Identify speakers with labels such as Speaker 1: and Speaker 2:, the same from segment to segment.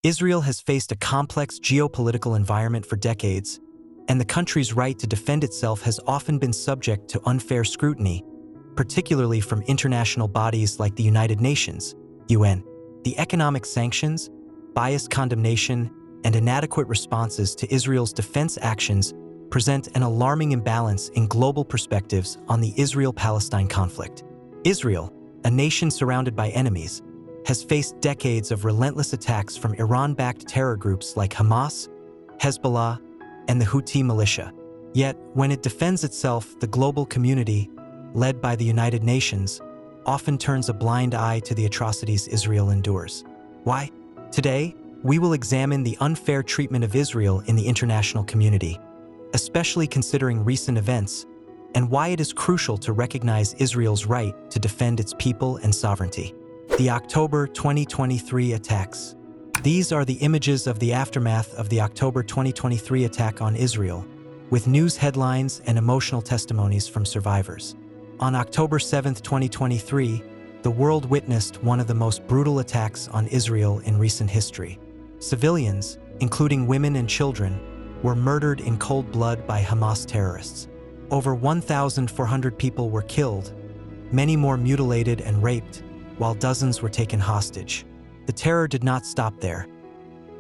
Speaker 1: Israel has faced a complex geopolitical environment for decades, and the country's right to defend itself has often been subject to unfair scrutiny, particularly from international bodies like the United Nations, UN. The economic sanctions, biased condemnation, and inadequate responses to Israel's defense actions present an alarming imbalance in global perspectives on the Israel-Palestine conflict. Israel, a nation surrounded by enemies, has faced decades of relentless attacks from Iran-backed terror groups like Hamas, Hezbollah, and the Houthi militia. Yet, when it defends itself, the global community, led by the United Nations, often turns a blind eye to the atrocities Israel endures. Why? Today, we will examine the unfair treatment of Israel in the international community, especially considering recent events, and why it is crucial to recognize Israel's right to defend its people and sovereignty. The October 2023 attacks. These are the images of the aftermath of the October 2023 attack on Israel, with news headlines and emotional testimonies from survivors. On October 7, 2023, the world witnessed one of the most brutal attacks on Israel in recent history. Civilians, including women and children, were murdered in cold blood by Hamas terrorists. Over 1,400 people were killed, many more mutilated and raped, while dozens were taken hostage. The terror did not stop there.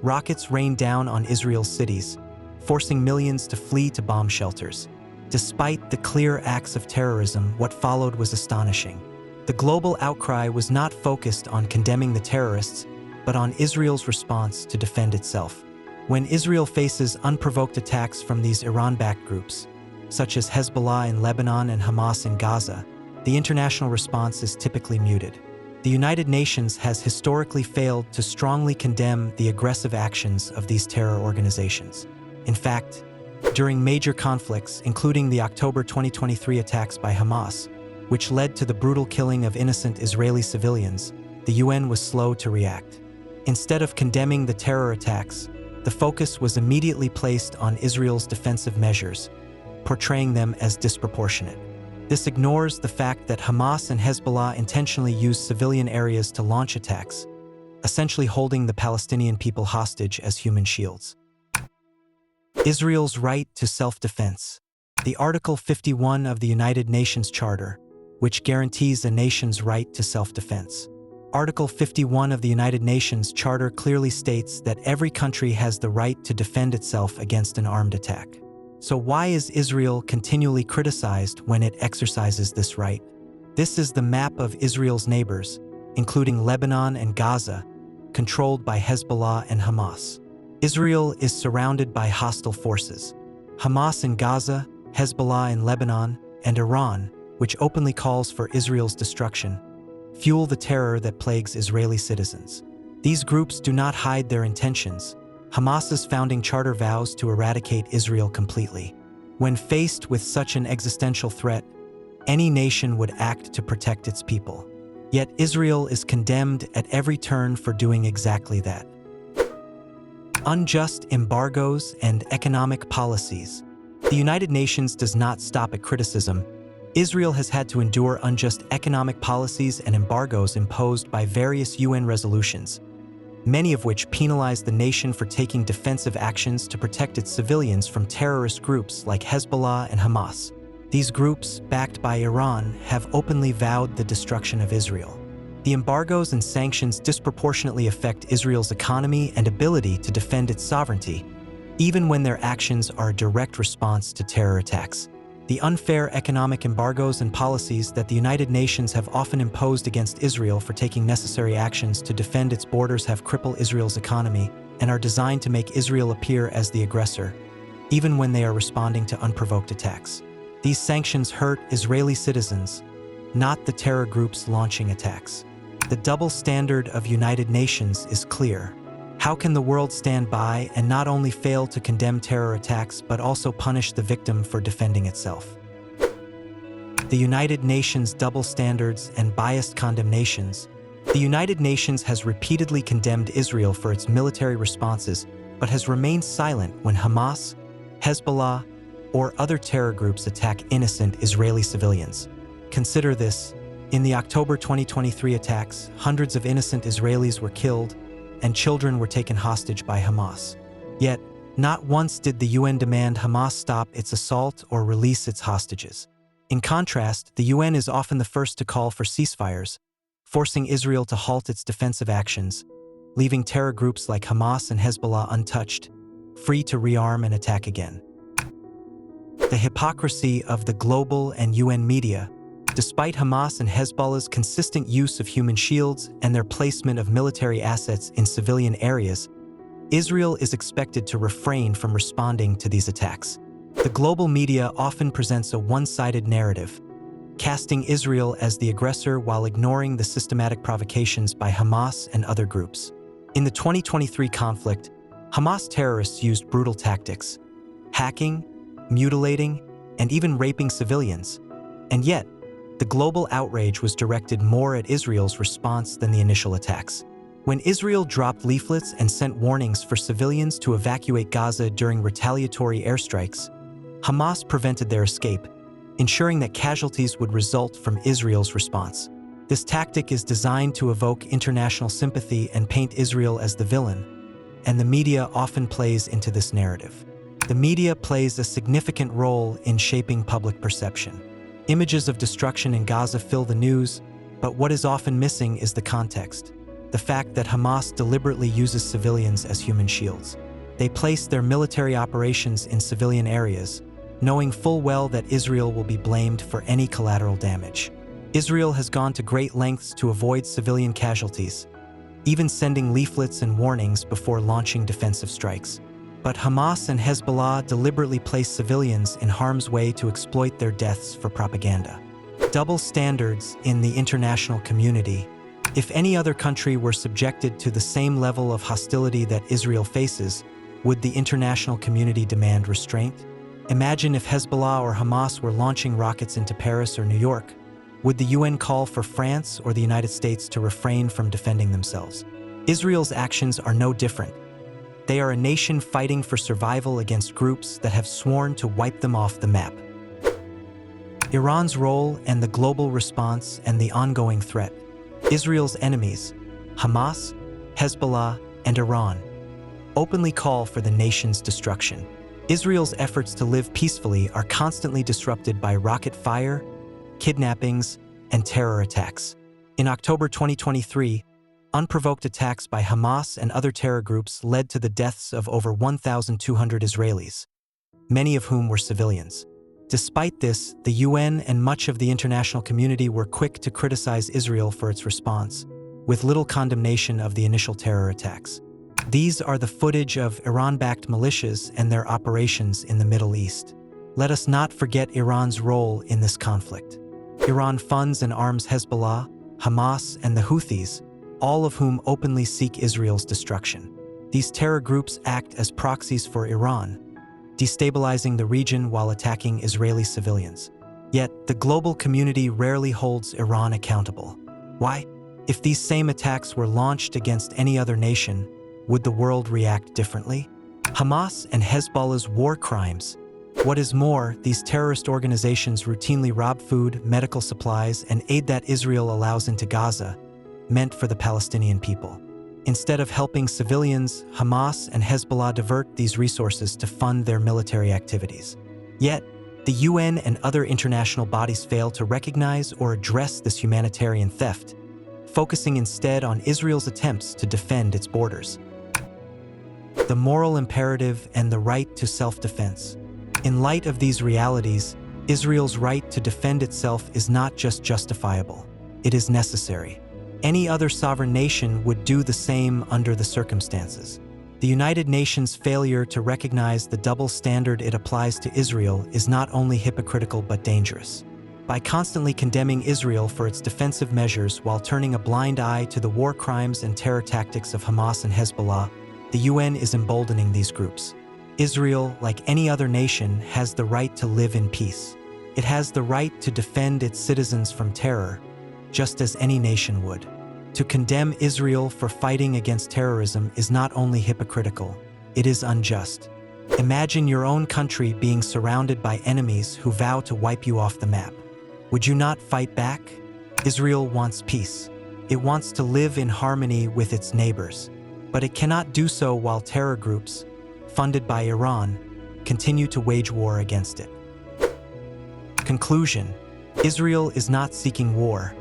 Speaker 1: Rockets rained down on Israel's cities, forcing millions to flee to bomb shelters. Despite the clear acts of terrorism, what followed was astonishing. The global outcry was not focused on condemning the terrorists, but on Israel's response to defend itself. When Israel faces unprovoked attacks from these Iran-backed groups, such as Hezbollah in Lebanon and Hamas in Gaza, the international response is typically muted. The United Nations has historically failed to strongly condemn the aggressive actions of these terror organizations. In fact, during major conflicts, including the October 2023 attacks by Hamas, which led to the brutal killing of innocent Israeli civilians, the UN was slow to react. Instead of condemning the terror attacks, the focus was immediately placed on Israel's defensive measures, portraying them as disproportionate. This ignores the fact that Hamas and Hezbollah intentionally used civilian areas to launch attacks, essentially holding the Palestinian people hostage as human shields. Israel's right to self-defense. The Article 51 of the United Nations Charter, which guarantees a nation's right to self-defense. Article 51 of the United Nations Charter clearly states that every country has the right to defend itself against an armed attack. So why is Israel continually criticized when it exercises this right? This is the map of Israel's neighbors, including Lebanon and Gaza, controlled by Hezbollah and Hamas. Israel is surrounded by hostile forces: Hamas in Gaza, Hezbollah in Lebanon, and Iran, which openly calls for Israel's destruction, fuel the terror that plagues Israeli citizens. These groups do not hide their intentions. Hamas's founding charter vows to eradicate Israel completely. When faced with such an existential threat, any nation would act to protect its people. Yet Israel is condemned at every turn for doing exactly that. Unjust embargoes and economic policies. The United Nations does not stop at criticism. Israel has had to endure unjust economic policies and embargoes imposed by various UN resolutions, many of which penalize the nation for taking defensive actions to protect its civilians from terrorist groups like Hezbollah and Hamas. These groups, backed by Iran, have openly vowed the destruction of Israel. The embargoes and sanctions disproportionately affect Israel's economy and ability to defend its sovereignty, even when their actions are a direct response to terror attacks. The unfair economic embargoes and policies that the United Nations have often imposed against Israel for taking necessary actions to defend its borders have crippled Israel's economy and are designed to make Israel appear as the aggressor, even when they are responding to unprovoked attacks. These sanctions hurt Israeli citizens, not the terror groups launching attacks. The double standard of United Nations is clear. How can the world stand by and not only fail to condemn terror attacks but also punish the victim for defending itself? The United Nations double standards and biased condemnations. The United Nations has repeatedly condemned Israel for its military responses, but has remained silent when Hamas, Hezbollah, or other terror groups attack innocent Israeli civilians. Consider this: in the October 2023 attacks, hundreds of innocent Israelis were killed, and children were taken hostage by Hamas. Yet, not once did the UN demand Hamas stop its assault or release its hostages. In contrast, the UN is often the first to call for ceasefires, forcing Israel to halt its defensive actions, leaving terror groups like Hamas and Hezbollah untouched, free to rearm and attack again. The hypocrisy of the global and UN media. Despite Hamas and Hezbollah's consistent use of human shields and their placement of military assets in civilian areas, Israel is expected to refrain from responding to these attacks. The global media often presents a one-sided narrative, casting Israel as the aggressor while ignoring the systematic provocations by Hamas and other groups. In the 2023 conflict, Hamas terrorists used brutal tactics, hacking, mutilating, and even raping civilians. And yet, the global outrage was directed more at Israel's response than the initial attacks. When Israel dropped leaflets and sent warnings for civilians to evacuate Gaza during retaliatory airstrikes, Hamas prevented their escape, ensuring that casualties would result from Israel's response. This tactic is designed to evoke international sympathy and paint Israel as the villain, and the media often plays into this narrative. The media plays a significant role in shaping public perception. Images of destruction in Gaza fill the news, but what is often missing is the context. The fact that Hamas deliberately uses civilians as human shields. They place their military operations in civilian areas, knowing full well that Israel will be blamed for any collateral damage. Israel has gone to great lengths to avoid civilian casualties, even sending leaflets and warnings before launching defensive strikes. But Hamas and Hezbollah deliberately place civilians in harm's way to exploit their deaths for propaganda. Double standards in the international community. If any other country were subjected to the same level of hostility that Israel faces, would the international community demand restraint? Imagine if Hezbollah or Hamas were launching rockets into Paris or New York. Would the UN call for France or the United States to refrain from defending themselves? Israel's actions are no different. They are a nation fighting for survival against groups that have sworn to wipe them off the map. Iran's role and the global response and the ongoing threat. Israel's enemies, Hamas, Hezbollah, and Iran, openly call for the nation's destruction. Israel's efforts to live peacefully are constantly disrupted by rocket fire, kidnappings, and terror attacks. In October 2023, unprovoked attacks by Hamas and other terror groups led to the deaths of over 1,200 Israelis, many of whom were civilians. Despite this, the UN and much of the international community were quick to criticize Israel for its response, with little condemnation of the initial terror attacks. These are the footage of Iran-backed militias and their operations in the Middle East. Let us not forget Iran's role in this conflict. Iran funds and arms Hezbollah, Hamas, and the Houthis, all of whom openly seek Israel's destruction. These terror groups act as proxies for Iran, destabilizing the region while attacking Israeli civilians. Yet, the global community rarely holds Iran accountable. Why? If these same attacks were launched against any other nation, would the world react differently? Hamas and Hezbollah's war crimes. What is more, these terrorist organizations routinely rob food, medical supplies, and aid that Israel allows into Gaza, meant for the Palestinian people. Instead of helping civilians, Hamas and Hezbollah divert these resources to fund their military activities. Yet, the UN and other international bodies fail to recognize or address this humanitarian theft, focusing instead on Israel's attempts to defend its borders. The moral imperative and the right to self-defense. In light of these realities, Israel's right to defend itself is not just justifiable, it is necessary. Any other sovereign nation would do the same under the circumstances. The United Nations' failure to recognize the double standard it applies to Israel is not only hypocritical but dangerous. By constantly condemning Israel for its defensive measures while turning a blind eye to the war crimes and terror tactics of Hamas and Hezbollah, the UN is emboldening these groups. Israel, like any other nation, has the right to live in peace. It has the right to defend its citizens from terror, just as any nation would. To condemn Israel for fighting against terrorism is not only hypocritical, it is unjust. Imagine your own country being surrounded by enemies who vow to wipe you off the map. Would you not fight back? Israel wants peace. It wants to live in harmony with its neighbors. But it cannot do so while terror groups, funded by Iran, continue to wage war against it. Conclusion: Israel is not seeking war,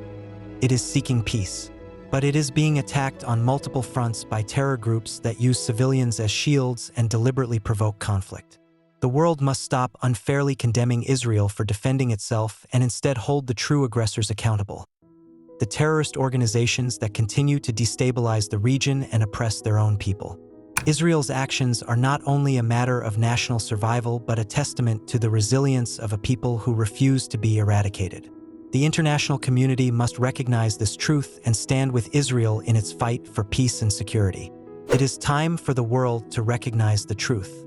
Speaker 1: it is seeking peace. But it is being attacked on multiple fronts by terror groups that use civilians as shields and deliberately provoke conflict. The world must stop unfairly condemning Israel for defending itself and instead hold the true aggressors accountable: the terrorist organizations that continue to destabilize the region and oppress their own people. Israel's actions are not only a matter of national survival but a testament to the resilience of a people who refuse to be eradicated. The international community must recognize this truth and stand with Israel in its fight for peace and security. It is time for the world to recognize the truth.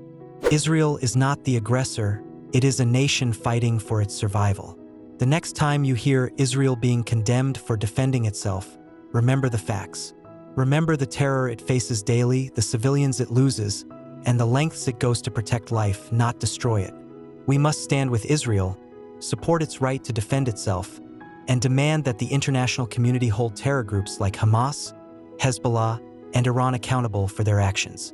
Speaker 1: Israel is not the aggressor, it is a nation fighting for its survival. The next time you hear Israel being condemned for defending itself, remember the facts. Remember the terror it faces daily, the civilians it loses, and the lengths it goes to protect life, not destroy it. We must stand with Israel, support its right to defend itself, and demand that the international community hold terror groups like Hamas, Hezbollah, and Iran accountable for their actions.